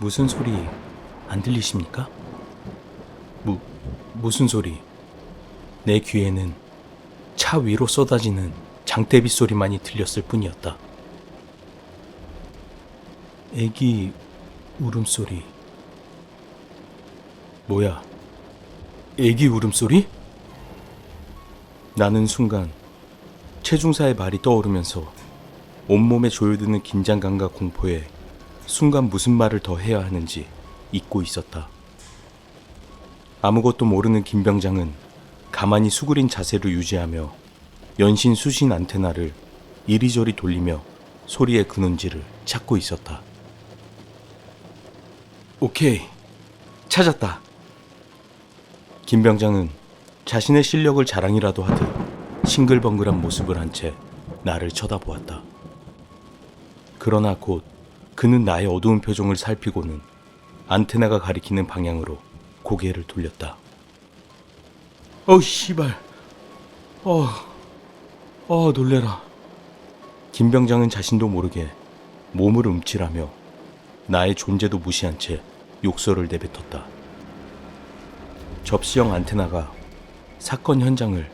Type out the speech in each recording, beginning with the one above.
무슨 소리 안 들리십니까? 무슨 소리? 내 귀에는 차 위로 쏟아지는 장대비 소리만이 들렸을 뿐이었다. 애기 울음소리. 뭐야? 애기 울음소리? 나는 순간 최중사의 말이 떠오르면서 온몸에 조여드는 긴장감과 공포에 순간 무슨 말을 더 해야 하는지 잊고 있었다. 아무것도 모르는 김병장은 가만히 수그린 자세를 유지하며 연신 수신 안테나를 이리저리 돌리며 소리의 근원지를 찾고 있었다. 오케이, 찾았다. 김병장은 자신의 실력을 자랑이라도 하듯 싱글벙글한 모습을 한 채 나를 쳐다보았다. 그러나 곧 그는 나의 어두운 표정을 살피고는 안테나가 가리키는 방향으로 고개를 돌렸다. 씨발. 놀래라. 김병장은 자신도 모르게 몸을 움찔하며 나의 존재도 무시한 채 욕설을 내뱉었다. 접시형 안테나가 사건 현장을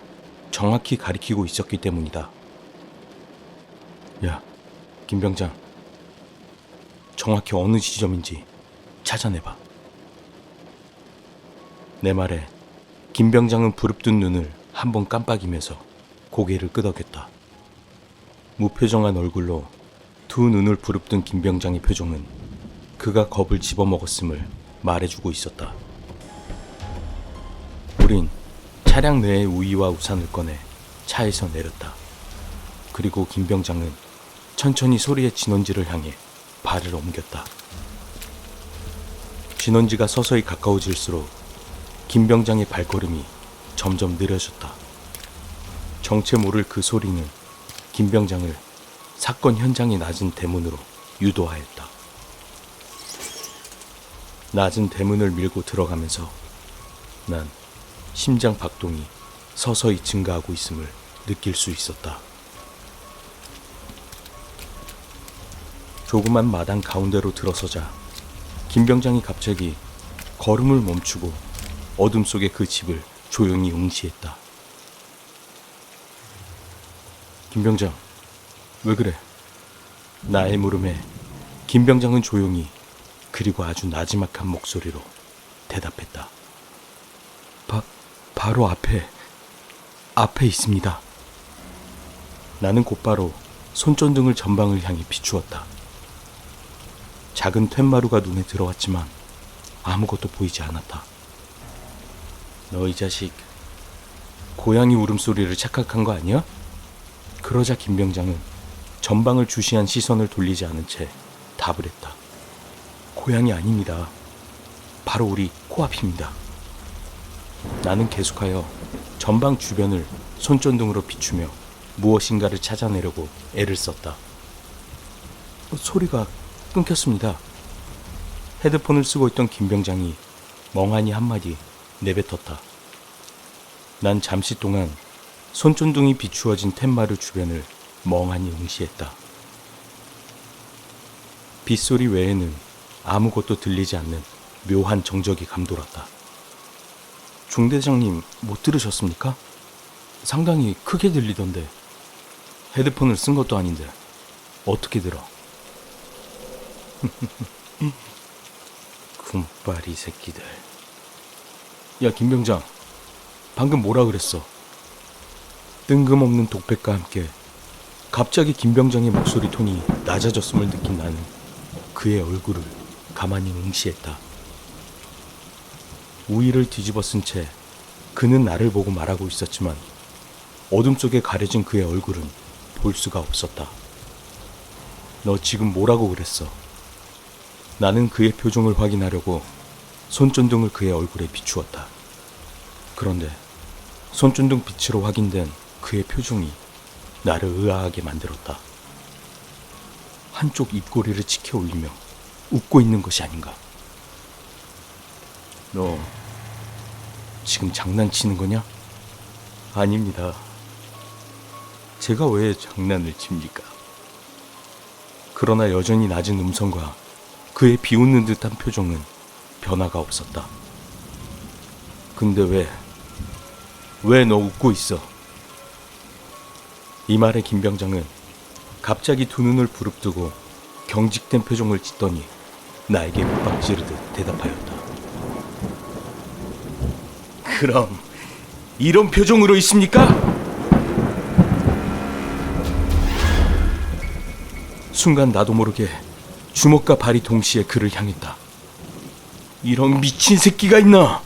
정확히 가리키고 있었기 때문이다. 야, 김병장. 정확히 어느 지점인지 찾아내봐. 내 말에 김병장은 부릅뜬 눈을 한번 깜빡이면서 고개를 끄덕였다. 무표정한 얼굴로 두 눈을 부릅뜬 김병장의 표정은 그가 겁을 집어먹었음을 말해주고 있었다. 우린 차량 내의 우의와 우산을 꺼내 차에서 내렸다. 그리고 김병장은 천천히 소리의 진원지를 향해 발을 옮겼다. 진원지가 서서히 가까워질수록 김병장의 발걸음이 점점 느려졌다. 정체 모를 그 소리는 김병장을 사건 현장의 낮은 대문으로 유도하였다. 낮은 대문을 밀고 들어가면서 난 심장 박동이 서서히 증가하고 있음을 느낄 수 있었다. 조그만 마당 가운데로 들어서자 김병장이 갑자기 걸음을 멈추고 어둠 속의 그 집을 조용히 응시했다. 김병장, 왜 그래? 나의 물음에 김병장은 조용히 그리고 아주 나지막한 목소리로 대답했다. 바로 앞에 있습니다. 나는 곧바로 손전등을 전방을 향해 비추었다. 작은 툇마루가 눈에 들어왔지만 아무것도 보이지 않았다. 너 이 자식, 고양이 울음소리를 착각한 거 아니야? 그러자 김병장은 전방을 주시한 시선을 돌리지 않은 채 답을 했다. 고양이 아닙니다. 바로 우리 코앞입니다. 나는 계속하여 전방 주변을 손전등으로 비추며 무엇인가를 찾아내려고 애를 썼다. 소리가 끊겼습니다. 헤드폰을 쓰고 있던 김병장이 멍하니 한마디 내뱉었다. 난 잠시 동안 손전등이 비추어진 툇마루 주변을 멍하니 응시했다. 빗소리 외에는 아무것도 들리지 않는 묘한 정적이 감돌았다. 중대장님 못 들으셨습니까? 상당히 크게 들리던데. 헤드폰을 쓴 것도 아닌데 어떻게 들어? 군빨이 새끼들. 야, 김병장, 방금 뭐라 그랬어? 뜬금없는 독백과 함께 갑자기 김병장의 목소리 톤이 낮아졌음을 느낀 나는 그의 얼굴을 가만히 응시했다. 우위를 뒤집어 쓴 채 그는 나를 보고 말하고 있었지만 어둠 속에 가려진 그의 얼굴은 볼 수가 없었다. 너 지금 뭐라고 그랬어? 나는 그의 표정을 확인하려고 손전등을 그의 얼굴에 비추었다. 그런데 손전등 빛으로 확인된 그의 표정이 나를 의아하게 만들었다. 한쪽 입꼬리를 치켜 올리며 웃고 있는 것이 아닌가. 너 지금 장난치는 거냐? 아닙니다. 제가 왜 장난을 칩니까? 그러나 여전히 낮은 음성과 그의 비웃는 듯한 표정은 변화가 없었다. 근데 왜 너 웃고 있어? 이 말에 김병장은 갑자기 두 눈을 부릅뜨고 경직된 표정을 짓더니 나에게 윽박 지르듯 대답하였다. 그럼 이런 표정으로 있습니까? 순간 나도 모르게 주먹과 발이 동시에 그를 향했다. 이런 미친 새끼가 있나?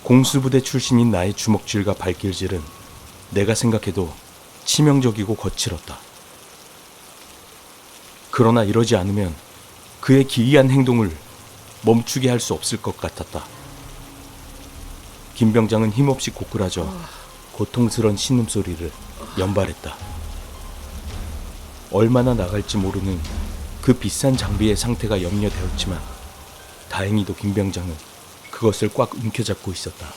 공수부대 출신인 나의 주먹질과 발길질은 내가 생각해도 치명적이고 거칠었다. 그러나 이러지 않으면 그의 기이한 행동을 멈추게 할 수 없을 것 같았다. 김병장은 힘없이 고꾸라져 고통스런 신음소리를 연발했다. 얼마나 나갈지 모르는 그 비싼 장비의 상태가 염려되었지만 다행히도 김병장은 그것을 꽉 움켜잡고 있었다.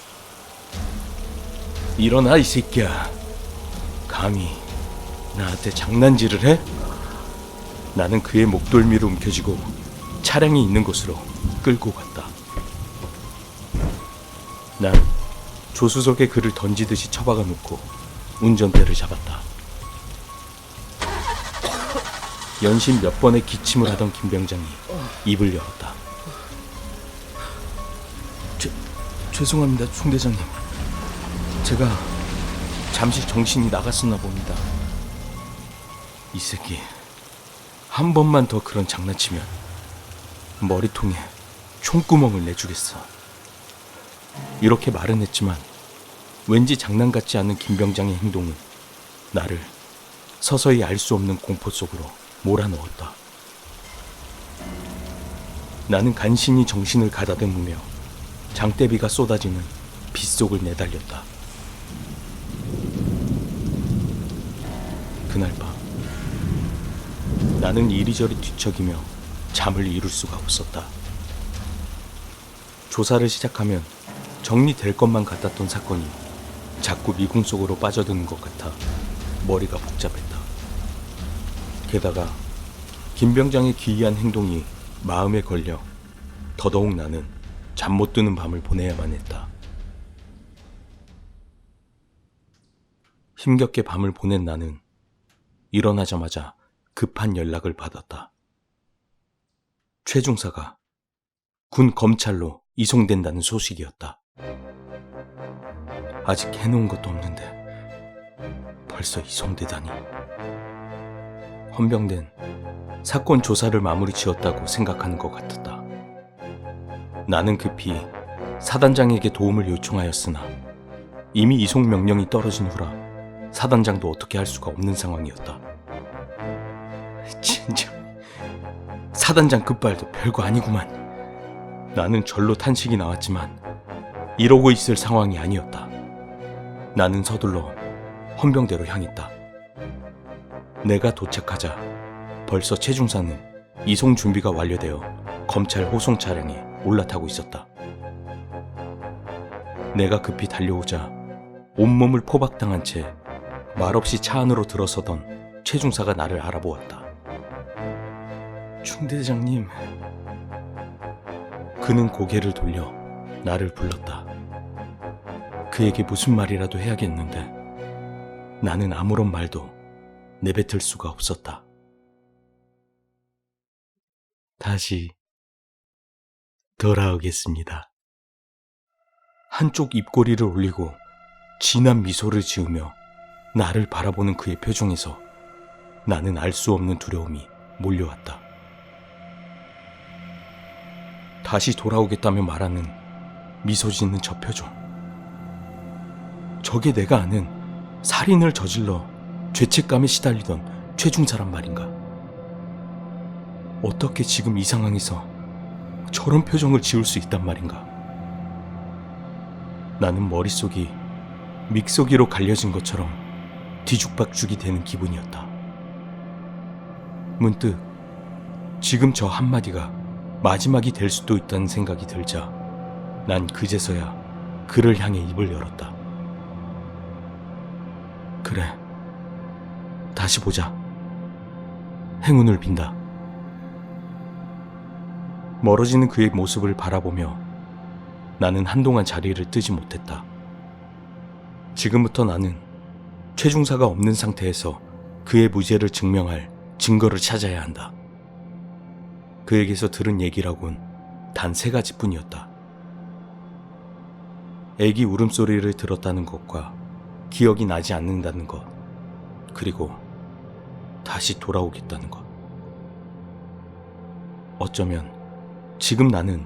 일어나 이 새끼야. 감히 나한테 장난질을 해? 나는 그의 목덜미를 움켜쥐고 차량이 있는 곳으로 끌고 갔다. 난 조수석에 그를 던지듯이 처박아 놓고 운전대를 잡았다. 연신 몇 번의 기침을 하던 김병장이 입을 열었다. 죄송합니다, 총대장님. 제가 잠시 정신이 나갔었나 봅니다. 이 새끼, 한 번만 더 그런 장난치면 머리통에 총구멍을 내주겠어. 이렇게 말은 했지만 왠지 장난 같지 않은 김병장의 행동은 나를 서서히 알 수 없는 공포 속으로 몰아넣었다. 나는 간신히 정신을 가다듬으며 장대비가 쏟아지는 빗속을 내달렸다. 그날 밤 나는 이리저리 뒤척이며 잠을 이룰 수가 없었다. 조사를 시작하면 정리될 것만 같았던 사건이 자꾸 미궁 속으로 빠져드는 것 같아 머리가 복잡했다. 게다가 김병장의 기이한 행동이 마음에 걸려 더더욱 나는 잠 못 드는 밤을 보내야만 했다. 힘겹게 밤을 보낸 나는 일어나자마자 급한 연락을 받았다. 최 중사가 군 검찰로 이송된다는 소식이었다. 아직 해놓은 것도 없는데 벌써 이송되다니. 헌병된 사건 조사를 마무리 지었다고 생각하는 것 같았다. 나는 급히 사단장에게 도움을 요청하였으나 이미 이송 명령이 떨어진 후라 사단장도 어떻게 할 수가 없는 상황이었다. 진정 사단장 급발도 별거 아니구만. 나는 절로 탄식이 나왔지만 이러고 있을 상황이 아니었다. 나는 서둘러 헌병대로 향했다. 내가 도착하자 벌써 최 중사는 이송 준비가 완료되어 검찰 호송 차량에 올라타고 있었다. 내가 급히 달려오자 온몸을 포박당한 채 말없이 차 안으로 들어서던 최 중사가 나를 알아보았다. 중대장님. 그는 고개를 돌려 나를 불렀다. 그에게 무슨 말이라도 해야겠는데 나는 아무런 말도 내뱉을 수가 없었다. 다시 돌아오겠습니다. 한쪽 입꼬리를 올리고 진한 미소를 지으며 나를 바라보는 그의 표정에서 나는 알 수 없는 두려움이 몰려왔다. 다시 돌아오겠다며 말하는 미소 짓는 저 표정. 저게 내가 아는 살인을 저질러 죄책감에 시달리던 최중사란 말인가? 어떻게 지금 이 상황에서 저런 표정을 지을 수 있단 말인가? 나는 머릿속이 믹서기로 갈려진 것처럼 뒤죽박죽이 되는 기분이었다. 문득 지금 저 한마디가 마지막이 될 수도 있다는 생각이 들자 난 그제서야 그를 향해 입을 열었다. 그래, 다시 보자. 행운을 빈다. 멀어지는 그의 모습을 바라보며 나는 한동안 자리를 뜨지 못했다. 지금부터 나는 최 중사가 없는 상태에서 그의 무죄를 증명할 증거를 찾아야 한다. 그에게서 들은 얘기라곤 단 3가지뿐이었다. 애기 울음소리를 들었다는 것과 기억이 나지 않는다는 것, 그리고 다시 돌아오겠다는 것. 어쩌면 지금 나는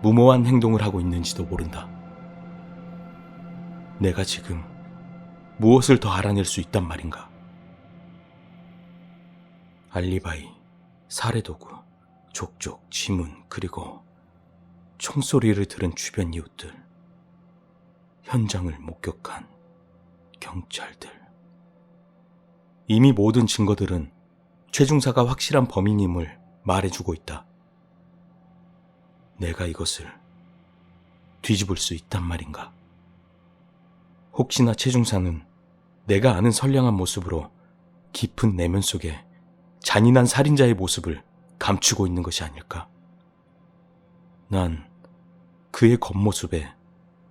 무모한 행동을 하고 있는지도 모른다. 내가 지금 무엇을 더 알아낼 수 있단 말인가? 알리바이, 살해도구, 족족, 지문, 그리고 총소리를 들은 주변 이웃들, 현장을 목격한 경찰들. 이미 모든 증거들은 최 중사가 확실한 범인임을 말해주고 있다. 내가 이것을 뒤집을 수 있단 말인가? 혹시나 최 중사는 내가 아는 선량한 모습으로 깊은 내면 속에 잔인한 살인자의 모습을 감추고 있는 것이 아닐까? 난 그의 겉모습에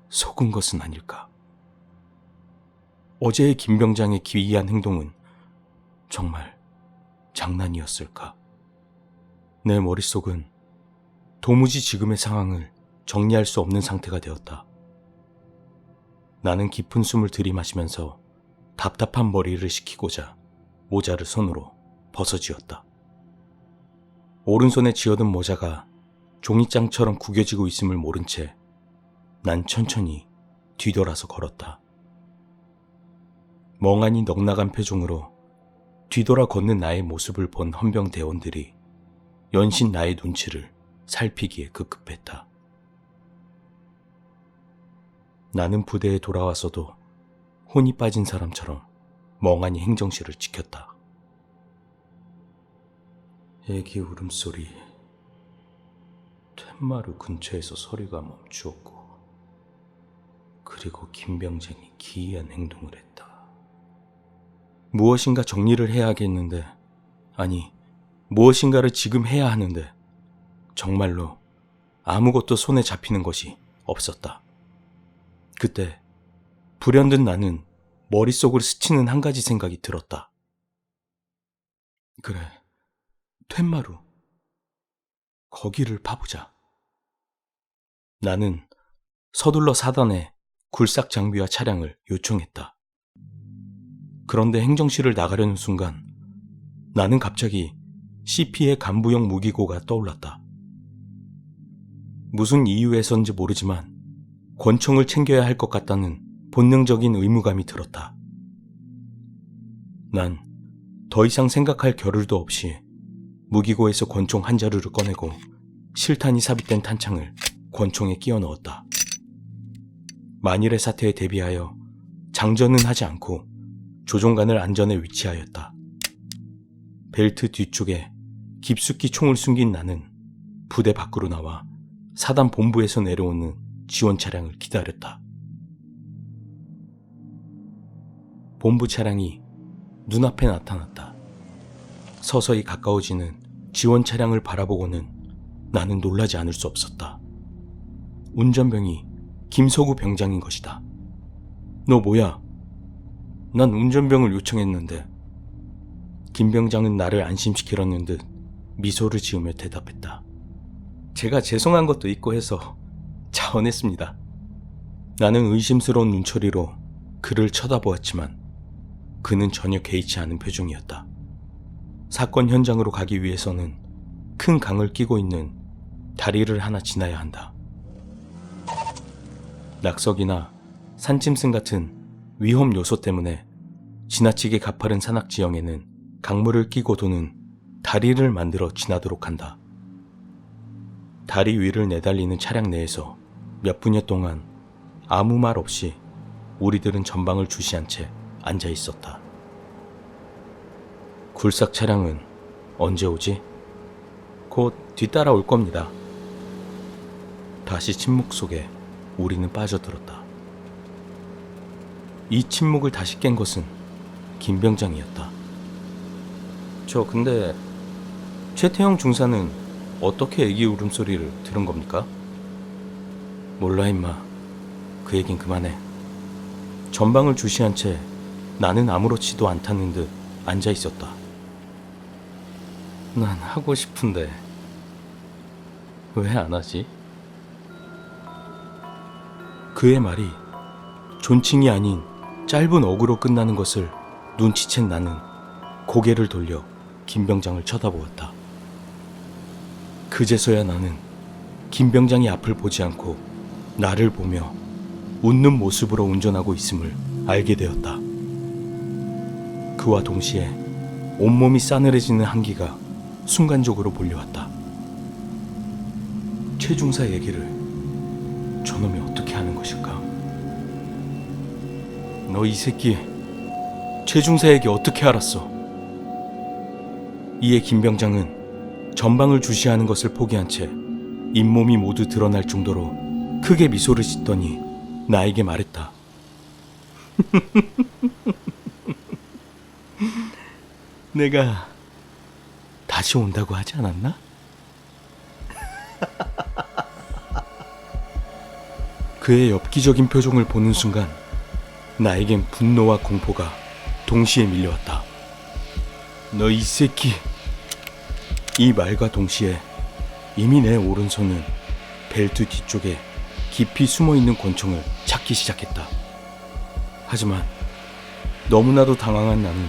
속은 것은 아닐까? 어제의 김병장의 기이한 행동은 정말 장난이었을까? 내 머릿속은 도무지 지금의 상황을 정리할 수 없는 상태가 되었다. 나는 깊은 숨을 들이마시면서 답답한 머리를 식히고자 모자를 손으로 벗어쥐었다. 오른손에 쥐어든 모자가 종이장처럼 구겨지고 있음을 모른 채 난 천천히 뒤돌아서 걸었다. 멍하니 넉나간 표정으로 뒤돌아 걷는 나의 모습을 본 헌병 대원들이 연신 나의 눈치를 살피기에 급급했다. 나는 부대에 돌아와서도 혼이 빠진 사람처럼 멍하니 행정실을 지켰다. 애기 울음소리, 툇마루 근처에서 소리가 멈추었고, 그리고 김병장이 기이한 행동을 했다. 무엇인가 정리를 해야 하겠는데, 아니, 무엇인가를 지금 해야 하는데 정말로 아무것도 손에 잡히는 것이 없었다. 그때 불현듯 나는 머릿속을 스치는 한 가지 생각이 들었다. 그래, 툇마루. 거기를 파보자. 나는 서둘러 사단에 굴삭 장비와 차량을 요청했다. 그런데 행정실을 나가려는 순간 나는 갑자기 CP의 간부용 무기고가 떠올랐다. 무슨 이유에서인지 모르지만 권총을 챙겨야 할 것 같다는 본능적인 의무감이 들었다. 난 더 이상 생각할 겨를도 없이 무기고에서 권총 한 자루를 꺼내고 실탄이 삽입된 탄창을 권총에 끼워 넣었다. 만일의 사태에 대비하여 장전은 하지 않고 조종관을 안전에 위치하였다. 벨트 뒤쪽에 깊숙이 총을 숨긴 나는 부대 밖으로 나와 사단 본부에서 내려오는 지원 차량을 기다렸다. 본부 차량이 눈앞에 나타났다. 서서히 가까워지는 지원 차량을 바라보고는 나는 놀라지 않을 수 없었다. 운전병이 김서구 병장인 것이다. 너 뭐야? 난 운전병을 요청했는데. 김 병장은 나를 안심시키려는 듯 미소를 지으며 대답했다. 제가 죄송한 것도 있고 해서 자원했습니다. 나는 의심스러운 눈초리로 그를 쳐다보았지만 그는 전혀 개의치 않은 표정이었다. 사건 현장으로 가기 위해서는 큰 강을 끼고 있는 다리를 하나 지나야 한다. 낙석이나 산짐승 같은 위험 요소 때문에 지나치게 가파른 산악 지형에는 강물을 끼고 도는 다리를 만들어 지나도록 한다. 다리 위를 내달리는 차량 내에서 몇 분여 동안 아무 말 없이 우리들은 전방을 주시한 채 앉아 있었다. 굴삭 차량은 언제 오지? 곧 뒤따라 올 겁니다. 다시 침묵 속에 우리는 빠져들었다. 이 침묵을 다시 깬 것은 김병장이었다. 저 근데 최태형 중사는 어떻게 애기 울음소리를 들은 겁니까? 몰라 임마. 그 얘긴 그만해. 전방을 주시한 채 나는 아무렇지도 않다는 듯 앉아 있었다. 난 하고 싶은데 왜 안 하지? 그의 말이 존칭이 아닌 짧은 어구로 끝나는 것을 눈치챈 나는 고개를 돌려 김병장을 쳐다보았다. 그제서야 나는 김병장이 앞을 보지 않고 나를 보며 웃는 모습으로 운전하고 있음을 알게 되었다. 그와 동시에 온몸이 싸늘해지는 한기가 순간적으로 몰려왔다. 최중사 얘기를 저놈이 어떻게 하는 것일까? 너 이 새끼 최중사 얘기 어떻게 알았어? 이에 김병장은 전방을 주시하는 것을 포기한 채 잇몸이 모두 드러날 정도로 크게 미소를 짓더니 나에게 말했다. 내가 다시 온다고 하지 않았나? 그의 엽기적인 표정을 보는 순간 나에겐 분노와 공포가 동시에 밀려왔다. 너 이 새끼. 이 말과 동시에 이미 내 오른손은 벨트 뒤쪽에 깊이 숨어있는 권총을 찾기 시작했다. 하지만 너무나도 당황한 나는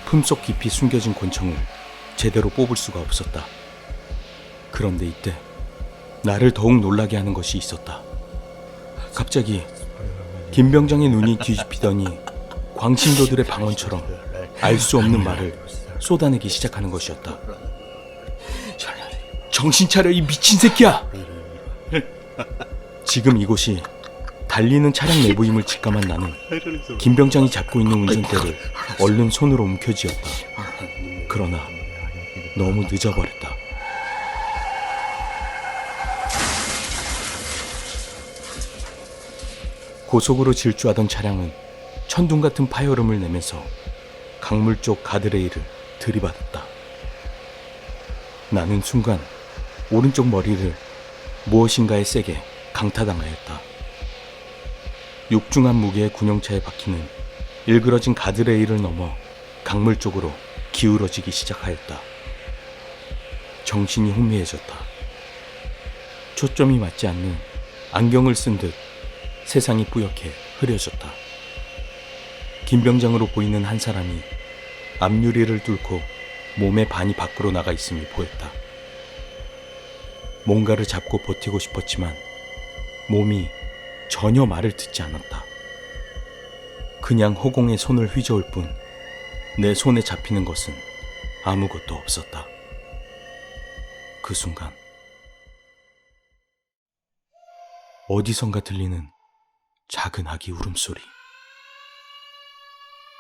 품속 깊이 숨겨진 권총을 제대로 뽑을 수가 없었다. 그런데 이때 나를 더욱 놀라게 하는 것이 있었다. 갑자기 김병장의 눈이 뒤집히더니 광신도들의 방언처럼 알 수 없는 말을 쏟아내기 시작하는 것이었다. 정신 차려 이 미친 새끼야! 지금 이곳이 달리는 차량 내부임을 직감한 나는 김병장이 잡고 있는 운전대를 얼른 손으로 움켜쥐었다. 그러나 너무 늦어버렸다. 고속으로 질주하던 차량은 천둥 같은 파열음을 내면서 강물 쪽 가드레일을 들이받았다. 나는 순간 오른쪽 머리를 무엇인가에 세게 강타당하였다. 육중한 무게의 군용차에 박히는 일그러진 가드레일을 넘어 강물 쪽으로 기울어지기 시작하였다. 정신이 혼미해졌다. 초점이 맞지 않는 안경을 쓴 듯 세상이 뿌옇게 흐려졌다. 김병장으로 보이는 한 사람이 앞유리를 뚫고 몸의 반이 밖으로 나가 있음이 보였다. 뭔가를 잡고 버티고 싶었지만 몸이 전혀 말을 듣지 않았다. 그냥 허공에 손을 휘저을 뿐 내 손에 잡히는 것은 아무것도 없었다. 그 순간 어디선가 들리는 작은 아기 울음소리.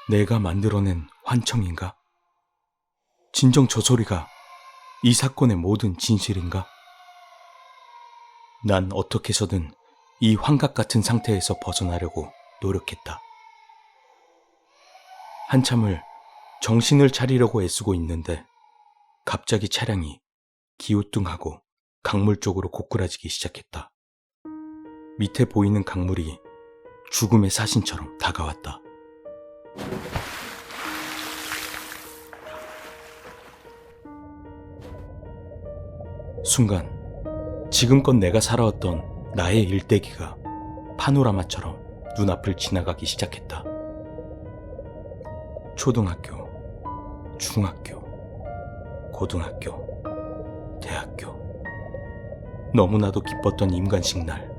내가 만들어낸 환청인가? 진정 저 소리가 이 사건의 모든 진실인가? 난 어떻게 해서든 이 환각 같은 상태에서 벗어나려고 노력했다. 한참을 정신을 차리려고 애쓰고 있는데 갑자기 차량이 기우뚱하고 강물 쪽으로 고꾸라지기 시작했다. 밑에 보이는 강물이 죽음의 사신처럼 다가왔다. 순간 지금껏 내가 살아왔던 나의 일대기가 파노라마처럼 눈앞을 지나가기 시작했다. 초등학교, 중학교, 고등학교, 대학교. 너무나도 기뻤던 임관식 날.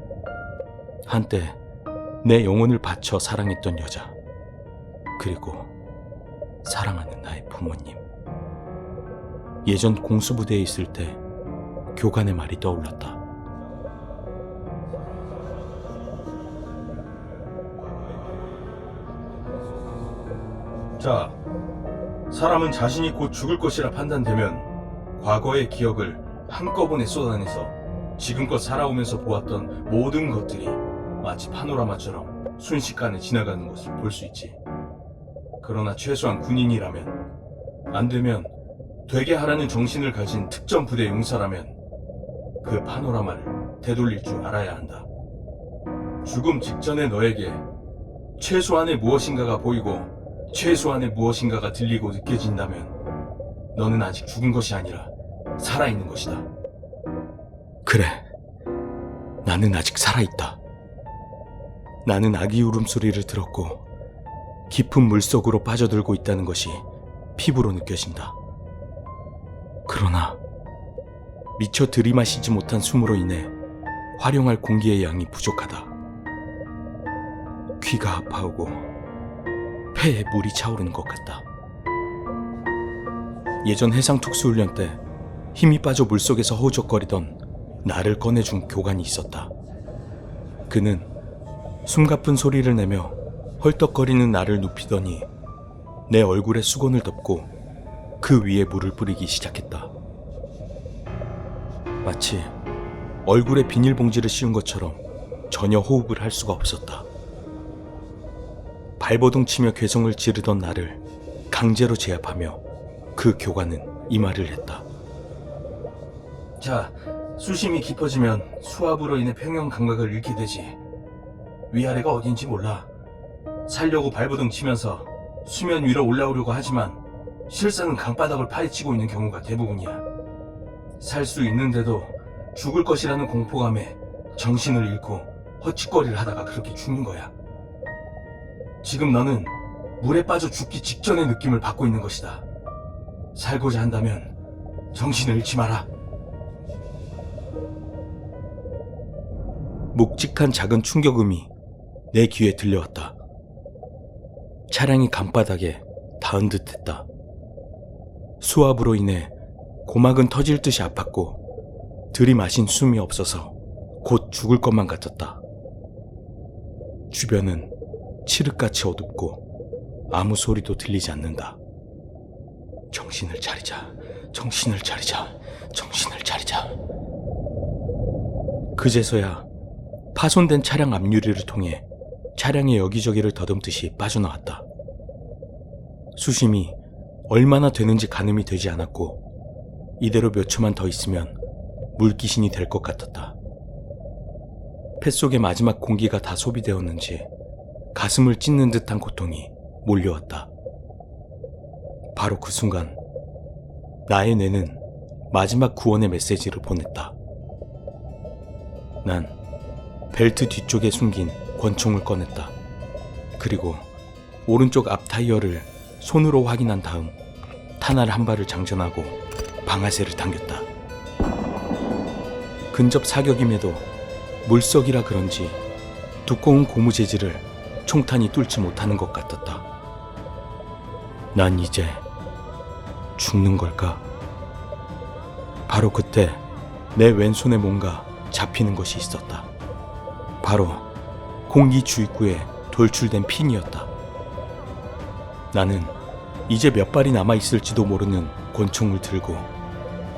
한때 내 영혼을 바쳐 사랑했던 여자. 그리고 사랑하는 나의 부모님. 예전 공수부대에 있을 때 교관의 말이 떠올랐다. 자, 사람은 자신이 곧 죽을 것이라 판단되면 과거의 기억을 한꺼번에 쏟아내서 지금껏 살아오면서 보았던 모든 것들이 마치 파노라마처럼 순식간에 지나가는 것을 볼 수 있지. 그러나 최소한 군인이라면, 안 되면 되게 하라는 정신을 가진 특전 부대 용사라면 그 파노라마를 되돌릴 줄 알아야 한다. 죽음 직전의 너에게 최소한의 무엇인가가 보이고 최소한의 무엇인가가 들리고 느껴진다면 너는 아직 죽은 것이 아니라 살아있는 것이다. 그래, 나는 아직 살아있다. 나는 아기 울음소리를 들었고 깊은 물속으로 빠져들고 있다는 것이 피부로 느껴진다. 그러나 미처 들이마시지 못한 숨으로 인해 활용할 공기의 양이 부족하다. 귀가 아파오고 폐에 물이 차오르는 것 같다. 예전 해상특수훈련 때 힘이 빠져 물속에서 허우적거리던 나를 꺼내준 교관이 있었다. 그는 숨가쁜 소리를 내며 헐떡거리는 나를 눕히더니 내 얼굴에 수건을 덮고 그 위에 물을 뿌리기 시작했다. 마치 얼굴에 비닐봉지를 씌운 것처럼 전혀 호흡을 할 수가 없었다. 발버둥 치며 괴성을 지르던 나를 강제로 제압하며 그 교관은 이 말을 했다. 자, 수심이 깊어지면 수압으로 인해 평형 감각을 잃게 되지. 위아래가 어딘지 몰라. 살려고 발버둥 치면서 수면 위로 올라오려고 하지만 실상은 강바닥을 파헤치고 있는 경우가 대부분이야. 살 수 있는데도 죽을 것이라는 공포감에 정신을 잃고 헛짓거리를 하다가 그렇게 죽는 거야. 지금 너는 물에 빠져 죽기 직전의 느낌을 받고 있는 것이다. 살고자 한다면 정신을 잃지 마라. 묵직한 작은 충격음이 내 귀에 들려왔다. 차량이 강바닥에 닿은 듯했다. 수압으로 인해 고막은 터질 듯이 아팠고 들이마신 숨이 없어서 곧 죽을 것만 같았다. 주변은 칠흑같이 어둡고 아무 소리도 들리지 않는다. 정신을 차리자, 정신을 차리자, 정신을 차리자. 그제서야 파손된 차량 앞유리를 통해 차량의 여기저기를 더듬듯이 빠져나왔다. 수심이 얼마나 되는지 가늠이 되지 않았고 이대로 몇 초만 더 있으면 물귀신이 될 것 같았다. 뱃속의 마지막 공기가 다 소비되었는지 가슴을 찢는 듯한 고통이 몰려왔다. 바로 그 순간 나의 뇌는 마지막 구원의 메시지를 보냈다. 난 벨트 뒤쪽에 숨긴 권총을 꺼냈다. 그리고 오른쪽 앞 타이어를 손으로 확인한 다음 탄알 한 발을 장전하고 방아쇠를 당겼다. 근접 사격임에도 물석이라 그런지 두꺼운 고무 재질을 총탄이 뚫지 못하는 것 같았다. 난 이제 죽는 걸까? 바로 그때 내 왼손에 뭔가 잡히는 것이 있었다. 바로 공기 주입구에 돌출된 핀이었다. 나는 이제 몇 발이 남아있을지도 모르는 권총을 들고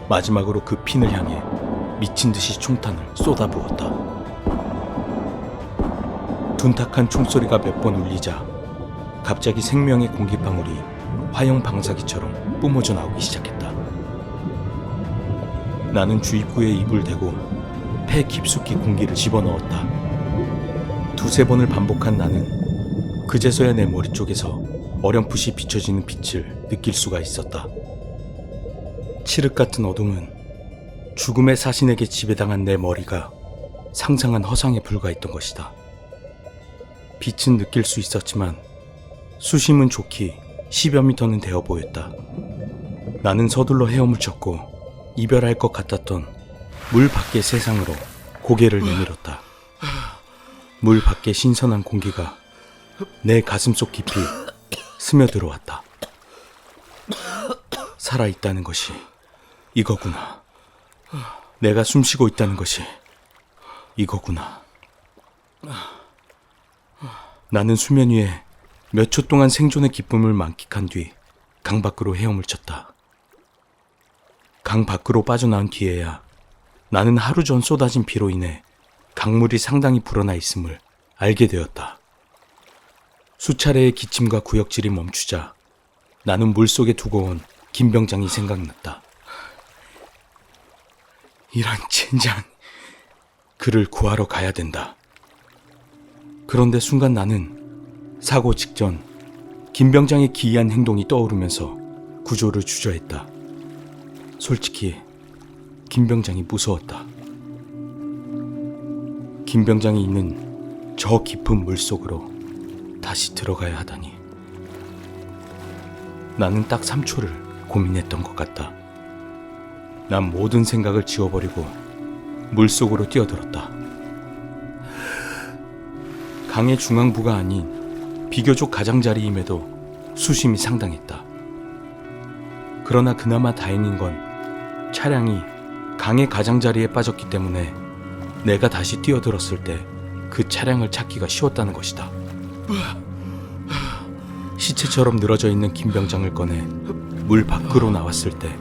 마지막으로 그 핀을 향해 미친 듯이 총탄을 쏟아부었다. 둔탁한 총소리가 몇 번 울리자 갑자기 생명의 공기방울이 화형 방사기처럼 뿜어져 나오기 시작했다. 나는 주입구에 입을 대고 폐 깊숙이 공기를 집어넣었다. 두세 번을 반복한 나는 그제서야 내 머리 쪽에서 어렴풋이 비춰지는 빛을 느낄 수가 있었다. 칠흑 같은 어둠은 죽음의 사신에게 지배당한 내 머리가 상상한 허상에 불과했던 것이다. 빛은 느낄 수 있었지만 수심은 좋기 10여 미터는 되어 보였다. 나는 서둘러 헤엄을 쳤고 이별할 것 같았던 물 밖의 세상으로 고개를 내밀었다. 물 밖의 신선한 공기가 내 가슴속 깊이 스며들어왔다. 살아있다는 것이 이거구나. 내가 숨쉬고 있다는 것이 이거구나. 나는 수면 위에 몇 초 동안 생존의 기쁨을 만끽한 뒤 강 밖으로 헤엄을 쳤다. 강 밖으로 빠져나온 뒤에야 나는 하루 전 쏟아진 비로 인해 강물이 상당히 불어나 있음을 알게 되었다. 수차례의 기침과 구역질이 멈추자 나는 물속에 두고 온 김병장이 생각났다. 이런 젠장. 그를 구하러 가야 된다. 그런데 순간 나는 사고 직전 김병장의 기이한 행동이 떠오르면서 구조를 주저했다. 솔직히 김병장이 무서웠다. 김병장이 있는 저 깊은 물속으로 다시 들어가야 하다니. 나는 딱 3초를 고민했던 것 같다. 난 모든 생각을 지워버리고 물속으로 뛰어들었다. 강의 중앙부가 아닌 비교적 가장자리임에도 수심이 상당했다. 그러나 그나마 다행인 건 차량이 강의 가장자리에 빠졌기 때문에 내가 다시 뛰어들었을 때 그 차량을 찾기가 쉬웠다는 것이다. 시체처럼 늘어져 있는 김병장을 꺼내 물 밖으로 나왔을 때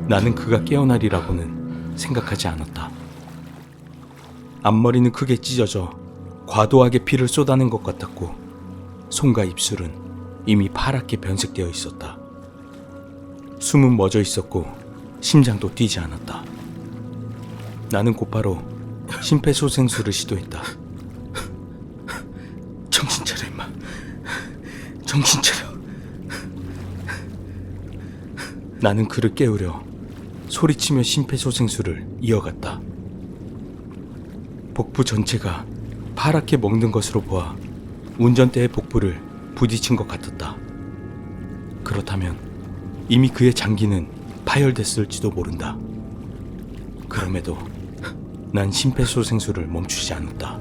나는 그가 깨어나리라고는 생각하지 않았다. 앞머리는 크게 찢어져 과도하게 피를 쏟아낸 것 같았고 손과 입술은 이미 파랗게 변색되어 있었다. 숨은 멎어 있었고 심장도 뛰지 않았다. 나는 곧바로 심폐소생술을 시도했다. 정신 차려 임마. 정신 차려. 나는 그를 깨우려 소리치며 심폐소생술을 이어갔다. 복부 전체가 파랗게 먹는 것으로 보아 운전대의 복부를 부딪힌 것 같았다. 그렇다면 이미 그의 장기는 파열됐을지도 모른다. 그럼에도 난 심폐소생술을 멈추지 않았다.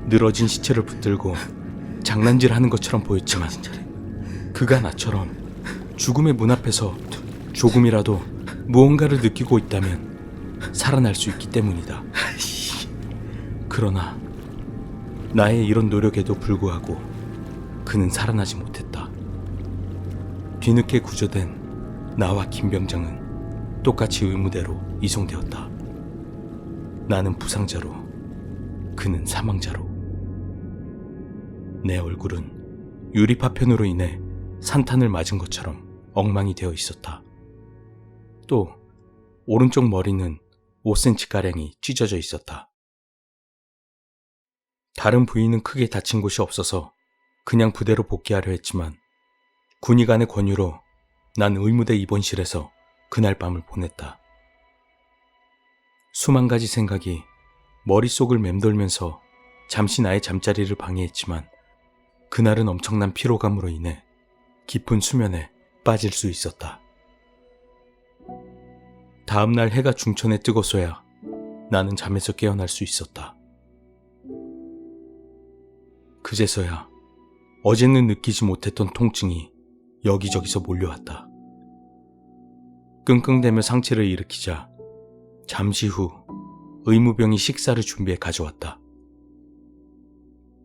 늘어진 시체를 붙들고 장난질하는 것처럼 보였지만 그가 나처럼 죽음의 문 앞에서 조금이라도 무언가를 느끼고 있다면 살아날 수 있기 때문이다. 그러나 나의 이런 노력에도 불구하고 그는 살아나지 못했다. 뒤늦게 구조된 나와 김병장은 똑같이 의무대로 이송되었다. 나는 부상자로, 그는 사망자로. 내 얼굴은 유리파편으로 인해 산탄을 맞은 것처럼 엉망이 되어 있었다. 또 오른쪽 머리는 5cm가량이 찢어져 있었다. 다른 부위는 크게 다친 곳이 없어서 그냥 부대로 복귀하려 했지만 군의관의 권유로 난 의무대 입원실에서 그날 밤을 보냈다. 수만 가지 생각이 머릿속을 맴돌면서 잠시 나의 잠자리를 방해했지만 그날은 엄청난 피로감으로 인해 깊은 수면에 빠질 수 있었다. 다음날 해가 중천에 뜨고서야 나는 잠에서 깨어날 수 있었다. 그제서야 어제는 느끼지 못했던 통증이 여기저기서 몰려왔다. 끙끙대며 상체를 일으키자 잠시 후 의무병이 식사를 준비해 가져왔다.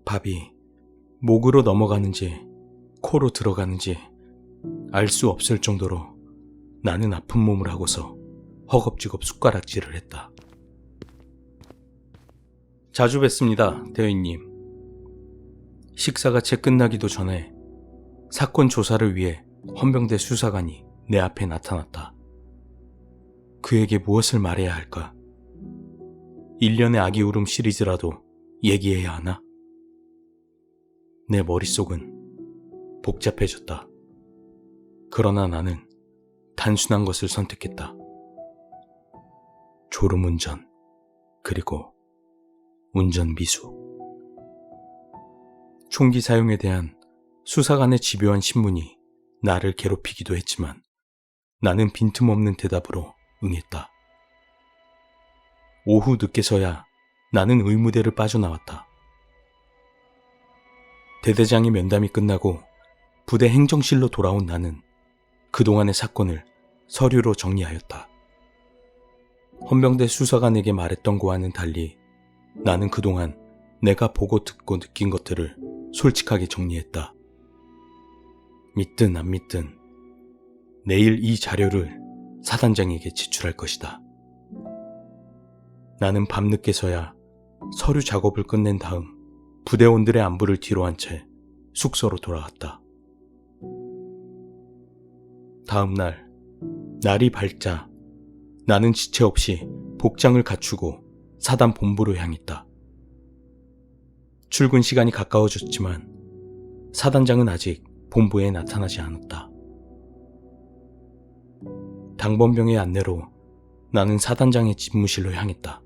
밥이 목으로 넘어가는지 코로 들어가는지 알 수 없을 정도로 나는 아픈 몸을 하고서 허겁지겁 숟가락질을 했다. 자주 뵙습니다, 대위님. 식사가 채 끝나기도 전에 사건 조사를 위해 헌병대 수사관이 내 앞에 나타났다. 그에게 무엇을 말해야 할까? 1년의 아기 울음 시리즈라도 얘기해야 하나? 내 머릿속은 복잡해졌다. 그러나 나는 단순한 것을 선택했다. 졸음운전, 그리고 운전 미수. 총기 사용에 대한 수사관의 집요한 신문이 나를 괴롭히기도 했지만 나는 빈틈없는 대답으로 응했다. 오후 늦게서야 나는 의무대를 빠져나왔다. 대대장의 면담이 끝나고 부대 행정실로 돌아온 나는 그동안의 사건을 서류로 정리하였다. 헌병대 수사관에게 말했던 거와는 달리 나는 그동안 내가 보고 듣고 느낀 것들을 솔직하게 정리했다. 믿든 안 믿든 내일 이 자료를 사단장에게 제출할 것이다. 나는 밤늦게서야 서류 작업을 끝낸 다음 부대원들의 안부를 뒤로한 채 숙소로 돌아갔다. 다음 날 날이 밝자 나는 지체 없이 복장을 갖추고 사단 본부로 향했다. 출근 시간이 가까워졌지만 사단장은 아직 본부에 나타나지 않았다. 당번병의 안내로 나는 사단장의 집무실로 향했다.